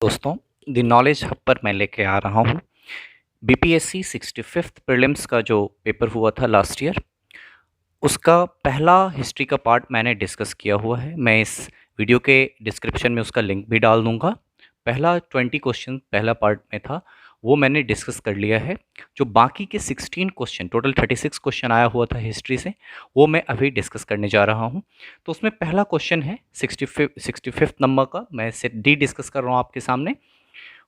दोस्तों, the knowledge hub पर मैं लेके आ रहा हूँ बीपीएससी 65th प्रीलिम्स का जो पेपर हुआ था लास्ट ईयर, उसका पहला हिस्ट्री का पार्ट मैंने डिस्कस किया हुआ है। मैं इस वीडियो के डिस्क्रिप्शन में उसका लिंक भी डाल दूंगा। पहला 20 क्वेश्चन पहला पार्ट में था, वो मैंने डिस्कस कर लिया है। जो बाकी के 16 क्वेश्चन, टोटल 36 क्वेश्चन आया हुआ था हिस्ट्री से, वो मैं अभी डिस्कस करने जा रहा हूँ। तो उसमें पहला क्वेश्चन है 65th नंबर का, मैं इसे डी डिस्कस कर रहा हूँ आपके सामने।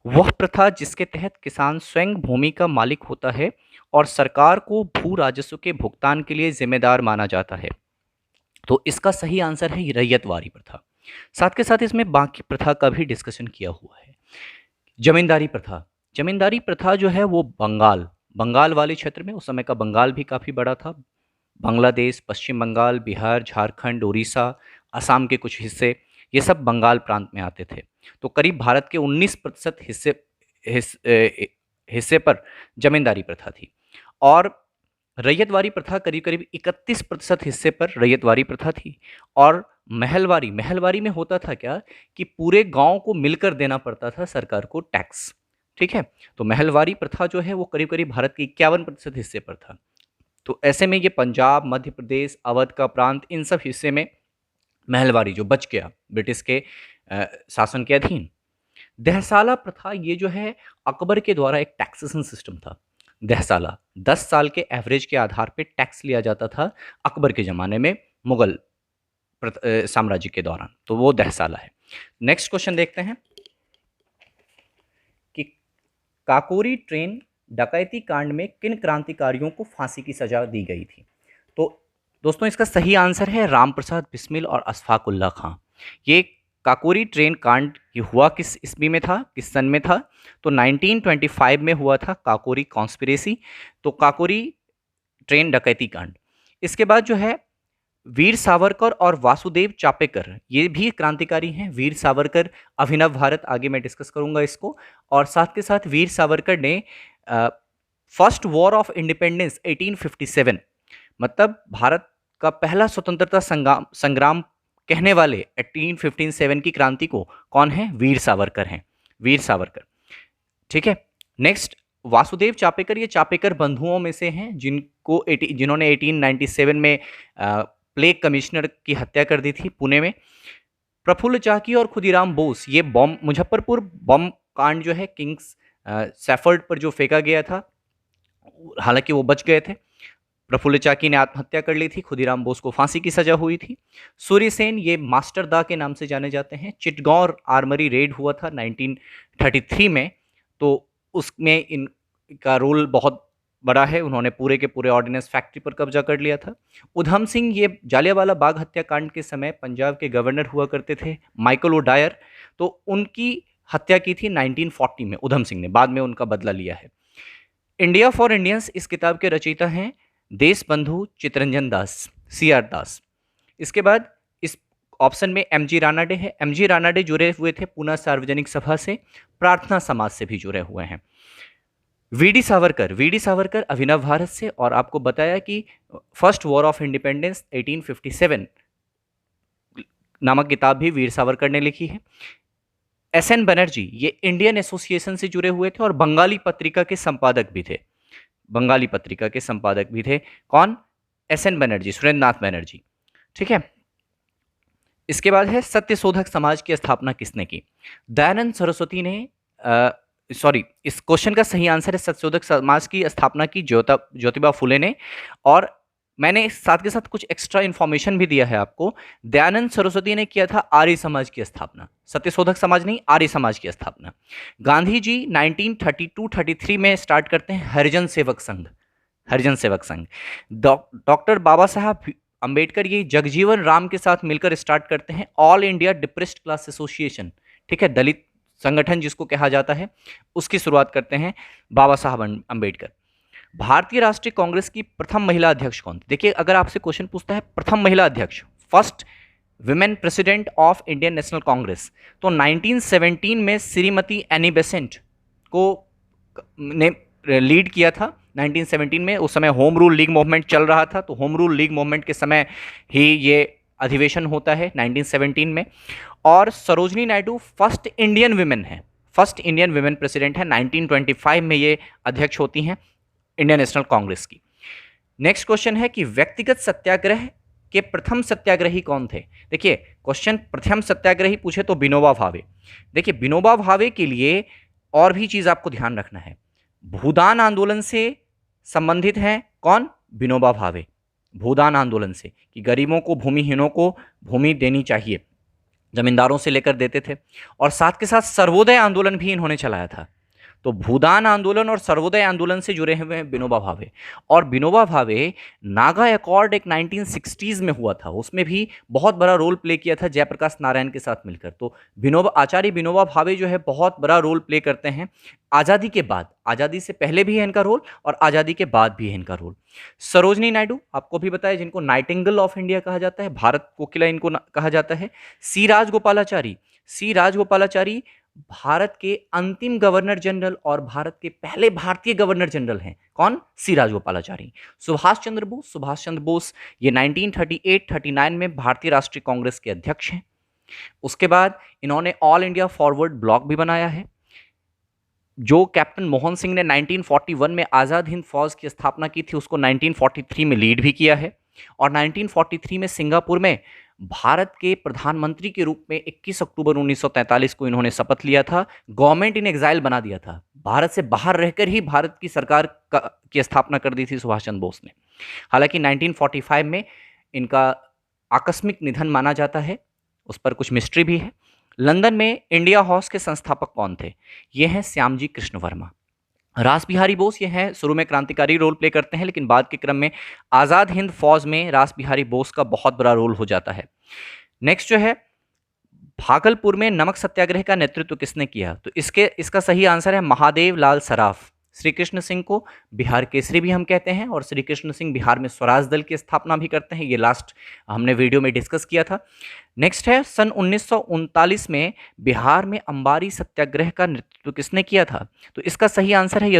वह प्रथा जिसके तहत किसान स्वयं भूमि का मालिक होता है और सरकार को भू राजस्व के भुगतान के लिए जिम्मेदार माना जाता है। तो इसका सही आंसर है रैयतवारी प्रथा। साथ के साथ इसमें बाकी प्रथा का भी डिस्कशन किया हुआ है। जमींदारी प्रथा, जमींदारी प्रथा जो है वो बंगाल वाले क्षेत्र में, उस समय का बंगाल भी काफ़ी बड़ा था। बांग्लादेश, पश्चिम बंगाल, बिहार, झारखंड, उड़ीसा, असम के कुछ हिस्से, ये सब बंगाल प्रांत में आते थे। तो करीब भारत के 19% हिस्से पर जमींदारी प्रथा थी। और रैयतवारी प्रथा करीब करीब 31% हिस्से पर रैयतवारी प्रथा थी। और महलवारी महलवारी में होता था क्या कि पूरे गांव को मिलकर देना पड़ता था सरकार को टैक्स। ठीक है, तो महलवारी प्रथा जो है वो करीब करीब भारत के 51% हिस्से पर था। तो ऐसे में ये पंजाब, मध्य प्रदेश, अवध का प्रांत, इन सब हिस्से में महलवारी जो बच गया ब्रिटिश के शासन के अधीन। दहसाला प्रथा ये जो है अकबर के द्वारा एक टैक्सेशन सिस्टम था। दहसाला 10 साल के एवरेज के आधार पे टैक्स लिया जाता था अकबर के ज़माने में, मुगल साम्राज्य के दौरान। तो वो दहसाला है। नेक्स्ट क्वेश्चन देखते हैं कि काकोरी ट्रेन डकैती कांड में किन क्रांतिकारियों को फांसी की सजा दी गई थी। तो दोस्तों, इसका सही आंसर है रामप्रसाद बिस्मिल और अशफाक उल्ला खां। ये काकोरी ट्रेन कांड ये हुआ किस ईस्वी में था, किस सन में था? तो 1925 में हुआ था काकोरी कॉन्स्पिरेसी। तो काकोरी ट्रेन डकैती कांड। इसके बाद जो है वीर सावरकर और वासुदेव चापेकर, ये भी क्रांतिकारी हैं। वीर सावरकर, अभिनव भारत, आगे मैं डिस्कस करूंगा इसको। और साथ के साथ वीर सावरकर ने फर्स्ट वॉर ऑफ इंडिपेंडेंस 1857, मतलब भारत का पहला स्वतंत्रता संग्राम संग्राम कहने वाले 1857 की क्रांति को कौन है? वीर सावरकर हैं, वीर सावरकर। ठीक है। नेक्स्ट, वासुदेव चापेकर, ये चापेकर बंधुओं में से हैं जिन्होंने 1897 में प्लेग कमिश्नर की हत्या कर दी थी पुणे में। प्रफुल्ल चाकी और खुदीराम बोस, ये बम मुजफ्फरपुर बम कांड जो है किंग्स सैफर्ड पर जो फेंका गया था, हालांकि वो बच गए थे। प्रफुल्ल चाकी ने आत्महत्या कर ली थी, खुदीराम बोस को फांसी की सजा हुई थी। सूर्यसेन, ये मास्टर दा के नाम से जाने जाते हैं। चिटगौर आर्मरी रेड हुआ था 1933 में, तो उसमें इनका रोल बहुत बड़ा है। उन्होंने पूरे के पूरे ऑर्डिनेंस फैक्ट्री पर कब्जा कर लिया था। उधम सिंह, ये जालियांवाला बाग हत्याकांड के समय पंजाब के गवर्नर हुआ करते थे, माइकल ओडायर। तो उनकी हत्या की थी 1940 में उधम सिंह ने, बाद में उनका बदला लिया है। इंडिया फॉर इंडियंस, इस किताब के रचयिता हैं देश बंधु चितरंजन दास, CR दास। इसके बाद इस ऑप्शन में MG रानाडे है। MG रानाडे जुड़े हुए थे पूना सार्वजनिक सभा से, प्रार्थना समाज से भी जुड़े हुए हैं। VD सावरकर अभिनव भारत से, और आपको बताया कि फर्स्ट वॉर ऑफ इंडिपेंडेंस 1857 नामक किताब भी वीर सावरकर ने लिखी है। SN बनर्जी, ये इंडियन एसोसिएशन से जुड़े हुए थे और बंगाली पत्रिका के संपादक भी थे। बंगाली पत्रिका के संपादक भी थे। कौन? SN बनर्जी, सुरेंद्र नाथ बनर्जी। ठीक है। इसके बाद है सत्यशोधक समाज की स्थापना किसने की? दयानंद सरस्वती ने, सॉरी, इस क्वेश्चन का सही आंसर है सत्यशोधक समाज की स्थापना की ज्योतिबा फुले ने। और मैंने साथ के साथ कुछ एक्स्ट्रा इंफॉर्मेशन भी दिया है आपको। दयानंद सरस्वती ने किया था आर्य समाज की स्थापना, सत्यशोधक समाज नहीं, आर्य समाज की स्थापना। गांधी जी 1932-33 में स्टार्ट करते हैं हरिजन सेवक संघ, हरिजन सेवक संघ। डॉक्टर बाबा साहब अंबेडकर ये जगजीवन राम के साथ मिलकर स्टार्ट करते हैं all India depressed class association. ठीक है, दलित संगठन जिसको कहा जाता है, उसकी शुरुआत करते हैं बाबा साहब अंबेडकर। भारतीय राष्ट्रीय कांग्रेस की प्रथम महिला अध्यक्ष कौन थी? देखिए, अगर आपसे क्वेश्चन पूछता है प्रथम महिला अध्यक्ष, first women president of Indian national Congress, तो 1917 में श्रीमती एनी बेसेंट को ने लीड किया था। 1917 में, उस समय होम रूल लीग मूवमेंट चल रहा था, तो होम रूल लीग मूवमेंट के समय ही ये अधिवेशन होता है 1917 में। और Sarojini Naidu first Indian women है, फर्स्ट इंडियन विमेन प्रेसिडेंट है, 1925 में ये अध्यक्ष होती हैं इंडियन नेशनल कांग्रेस की। नेक्स्ट क्वेश्चन है कि व्यक्तिगत सत्याग्रह के प्रथम सत्याग्रही कौन थे। देखिए क्वेश्चन प्रथम सत्याग्रही पूछे तो विनोबा भावे। देखिए विनोबा भावे के लिए और भी चीज आपको ध्यान रखना है, भूदान आंदोलन से संबंधित हैं कौन, विनोबा भावे, भूदान आंदोलन से कि गरीबों को, भूमिहीनों को भूमि देनी चाहिए, जमींदारों से लेकर देते थे। और साथ के साथ सर्वोदय आंदोलन भी इन्होंने चलाया था। तो भूदान आंदोलन और सर्वोदय आंदोलन से जुड़े हुए हैं विनोबा भावे। और विनोबा भावे नागा अकॉर्ड एक 1960s में हुआ था, उसमें भी बहुत बड़ा रोल प्ले किया था जयप्रकाश नारायण के साथ मिलकर। तो आचार्य विनोबा भावे जो है बहुत बड़ा रोल प्ले करते हैं आज़ादी के बाद, आज़ादी से पहले भी है इनका रोल और आज़ादी के बाद भी है इनका रोल। सरोजनी नायडू आपको भी बताया, जिनको नाइटिंगेल ऑफ इंडिया कहा जाता है, भारत कोकिला इनको कहा जाता है। सी राजगोपालाचारी भारत के अंतिम गवर्नर जनरल और भारत के पहले भारतीय गवर्नर जनरल हैं। कौन, सी राजगोपालाचारी। सुभाष चंद्र बोस ये 1938-39 में भारतीय राष्ट्रीय कांग्रेस के अध्यक्ष हैं। उसके बाद इन्होंने ऑल इंडिया फॉरवर्ड ब्लॉक भी बनाया है, जो कैप्टन मोहन सिंह ने 1941 में आज़ाद हिंद फौज की स्थापना की थी, उसको 1943 में लीड भी किया है। और 1943 में सिंगापुर में भारत के प्रधानमंत्री के रूप में 21 अक्टूबर 1943 को इन्होंने शपथ लिया था। गवर्नमेंट इन एग्जाइल बना दिया था, भारत से बाहर रहकर ही भारत की सरकार की स्थापना कर दी थी सुभाष चंद्र बोस ने। हालांकि 1945 में इनका आकस्मिक निधन माना जाता है, उस पर कुछ मिस्ट्री भी है। लंदन में इंडिया हाउस के संस्थापक कौन थे, ये हैं श्यामजी कृष्ण वर्मा। रास बिहारी बोस ये हैं, शुरू में क्रांतिकारी रोल प्ले करते हैं, लेकिन बाद के क्रम में आज़ाद हिंद फौज में रास बिहारी बोस का बहुत बड़ा रोल हो जाता है। नेक्स्ट जो है, भागलपुर में नमक सत्याग्रह का नेतृत्व किसने किया, तो इसका सही आंसर है महादेव लाल सराफ। श्री कृष्ण सिंह को बिहार केसरी भी हम कहते हैं, और श्री कृष्ण सिंह बिहार में स्वराज दल की स्थापना भी करते हैं, ये लास्ट हमने वीडियो में डिस्कस किया था। नेक्स्ट है, सन 1939 में बिहार में अंबारी सत्याग्रह का नेतृत्व किसने किया था, तो इसका सही आंसर है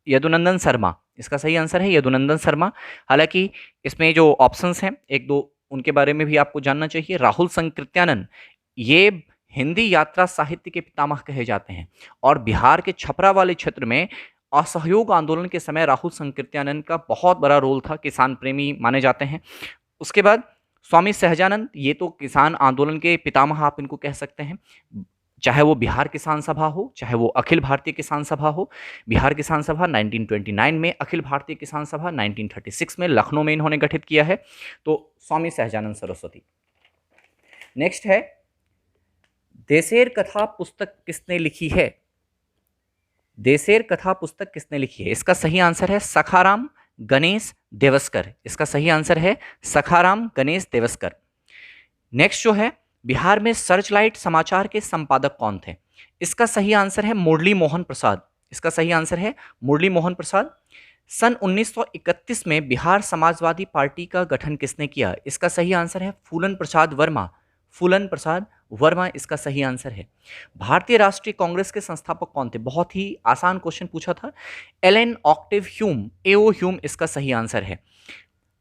यदुनंदन शर्मा। इसका सही आंसर है यदुनंदन शर्मा। हालांकि इसमें जो ऑप्शंस हैं एक दो उनके बारे में भी आपको जानना चाहिए। राहुल संकृत्यानंद ये हिंदी यात्रा साहित्य के पितामह कहे जाते हैं, और बिहार के छपरा वाले क्षेत्र में असहयोग आंदोलन के समय राहुल संकृत्यानंद का बहुत बड़ा रोल था, किसान प्रेमी माने जाते हैं। उसके बाद स्वामी सहजानंद, ये तो किसान आंदोलन के पितामह आप इनको कह सकते हैं, चाहे वो बिहार किसान सभा हो, चाहे वो अखिल भारतीय किसान सभा हो। बिहार किसान सभा 1929 में, अखिल भारतीय किसान सभा 1936 में लखनऊ में इन्होंने गठित किया है। तो स्वामी सहजानंद सरस्वती। नेक्स्ट है, देशेर कथा पुस्तक किसने लिखी है, देशेर कथा पुस्तक किसने लिखी है, इसका सही आंसर है सखाराम गणेश देवस्कर। इसका सही आंसर है सखाराम गणेश देवस्कर। नेक्स्ट जो है, बिहार में सर्चलाइट समाचार के संपादक कौन थे, इसका सही आंसर है मुरली मोहन प्रसाद। इसका सही आंसर है मुरली मोहन प्रसाद। सन 1931 में बिहार समाजवादी पार्टी का गठन किसने किया, इसका सही आंसर है फूलन प्रसाद वर्मा। फूलन प्रसाद वर्मा इसका सही आंसर है। भारतीय राष्ट्रीय कांग्रेस के संस्थापक कौन थे, बहुत ही आसान क्वेश्चन पूछा था, एलन ऑक्टेव ह्यूम, एओ ह्यूम इसका सही आंसर है।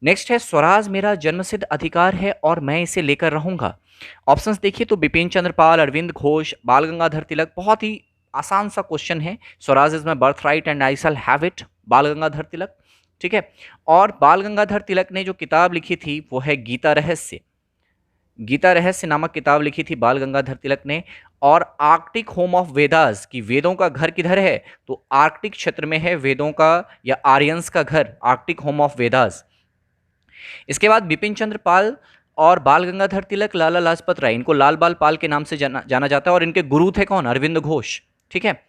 नेक्स्ट है, स्वराज मेरा जन्मसिद्ध अधिकार है और मैं इसे लेकर रहूंगा। ऑप्शंस देखिए तो बिपिन चंद्र पाल, अरविंद घोष, बाल गंगाधर तिलक। बहुत ही आसान सा क्वेश्चन है, Swaraj is my birth right and I shall have it, बाल गंगाधर तिलक। ठीक है, और बाल गंगाधर तिलक ने जो किताब लिखी थी वो है गीता रहस्य। गीता रहस्य नामक किताब लिखी थी बाल गंगाधर तिलक ने। और आर्कटिक होम ऑफ वेदास, की वेदों का घर किधर है, तो आर्कटिक क्षेत्र में है वेदों का या आर्यंस का घर, आर्कटिक होम ऑफ वेदास। इसके बाद बिपिन चंद्र पाल और बाल गंगाधर तिलक, लाला लाजपत राय, इनको लाल बाल पाल के नाम से जाना जाता है, और इनके गुरु थे कौन, अरविंद घोष। ठीक है,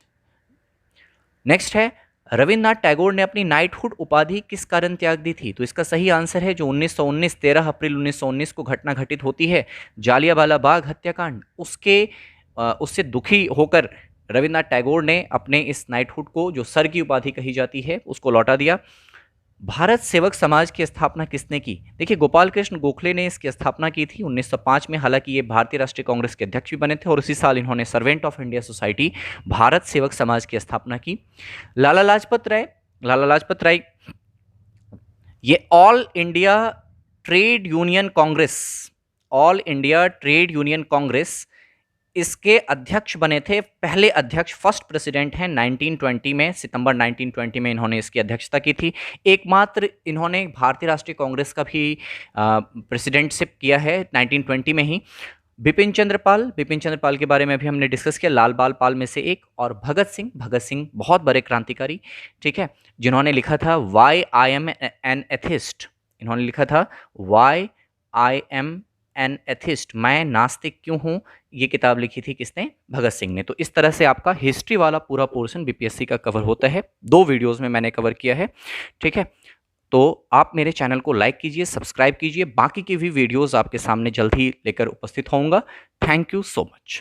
नेक्स्ट है, रविन्द्रनाथ टैगोर ने अपनी नाइटहुड उपाधि किस कारण त्याग दी थी, तो इसका सही आंसर है जो 1919 13 अप्रैल 1919 को घटना घटित होती है, जालियांवाला बाग हत्याकांड, उससे दुखी होकर रविन्द्रनाथ टैगोर ने अपने इस नाइटहुड को, जो सर की उपाधि कही जाती है, उसको लौटा दिया। भारत सेवक समाज की स्थापना किसने की, देखिए गोपाल कृष्ण गोखले ने इसकी स्थापना की थी 1905 में। हालांकि ये भारतीय राष्ट्रीय कांग्रेस के अध्यक्ष भी बने थे, और उसी साल इन्होंने servant of India society Bharat सेवक समाज की स्थापना की। लाला लाजपत राय ये all India trade union Congress इसके अध्यक्ष बने थे, पहले अध्यक्ष, फर्स्ट प्रेसिडेंट हैं 1920 में, सितंबर 1920 में इन्होंने इसकी अध्यक्षता की थी। एकमात्र इन्होंने भारतीय राष्ट्रीय कांग्रेस का भी प्रेसिडेंटशिप किया है 1920 में ही। बिपिन चंद्र पाल के बारे में भी हमने डिस्कस किया, लाल बाल पाल में से एक। और भगत सिंह बहुत बड़े क्रांतिकारी, ठीक है, जिन्होंने लिखा था why I am an atheist. इन्होंने लिखा था why I am an atheist, मैं नास्तिक क्यों हूं। ये किताब लिखी थी किसने? भगत सिंह ने। तो इस तरह से आपका हिस्ट्री वाला पूरा पोर्शन बीपीएससी का कवर होता है, 2 वीडियोस में मैंने कवर किया है, ठीक है। तो आप मेरे चैनल को लाइक कीजिए, सब्सक्राइब कीजिए, बाकी की भी वीडियोस आपके सामने जल्द ही लेकर उपस्थित होऊंगा। Thank you so much.